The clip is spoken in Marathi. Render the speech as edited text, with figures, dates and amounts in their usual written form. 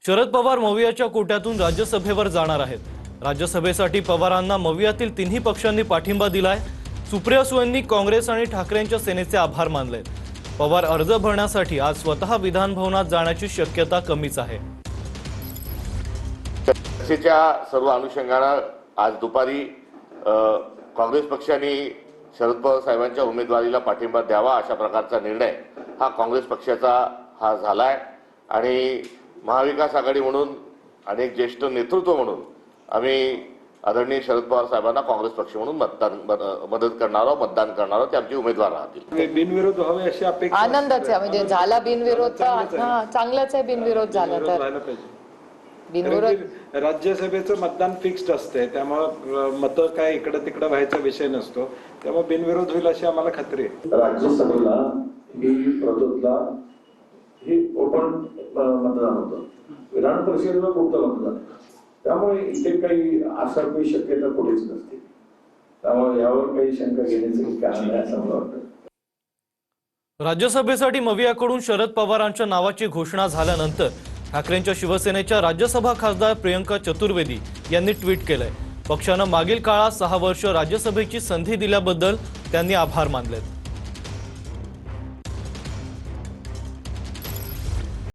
शरद पवार मवियाच्या कोट्यातून राज्यसभेवर जाणार आहेत। राज्यसभेसाठी पवारांना मवियातील तिन्ही पक्षांनी पाठिंबा दिलाय। सुप्रिया सुळेंनी काँग्रेस आणि ठाकरेंच्या सेनेचे आभार मानले। पवार अर्ज भरण्यासाठी आज स्वतः विधान भवनात जाण्याची शक्यता कमीच आहे। चर्चेच्या सर्व अनुषंगाने आज दुपारी काँग्रेस पक्षाने शरद पवार साहेबांच्या उमेदवारीला पाठिंबा द्यावा अशा प्रकारचा निर्णय हा काँग्रेस पक्षाचा झालाय आणि महाविकास आघाडी म्हणून अनेक ज्येष्ठ नेतृत्व म्हणून आम्ही आदरणीय शरद पवार साहेबांना काँग्रेस पक्ष म्हणून मतदान करणार ते आमचे उमेदवार राहतील। बिनविरोध व्हावे अशी अपेक्षा आनंदाचे म्हणजे झाला बिनविरोध तर चांगलाच आहे। बिनविरोध झाला तर बिनविरोध राज्यसभेचं मतदान फिक्स्ड असते, त्यामुळे मत काय इकडे तिकडे व्हायचा विषय नसतो, त्यामुळे बिनविरोध होईल अशी आम्हाला खात्री आहे। राज्यसभेला ही प्रतोदला ही ओपन मतदान होतं, विधान परिषदेला मुक्त मतदान, त्यामुळे इथे काही असा काही शक्यता कुठेच नसते, त्यामुळे यावर काही शंका घेण्याचं कारण नाही असं मला वाटतं। राज्यसभेसाठी मवियाकडून शरद पवारांच्या नावाची घोषणा झाल्यानंतर ठाकरेंच्या शिवसेनेच्या राज्यसभा खासदार प्रियंका चतुर्वेदी यांनी ट्विट केलंय। पक्षानं मागील काळात 6 वर्ष राज्यसभेची संधी दिल्याबद्दल त्यांनी आभार मानले।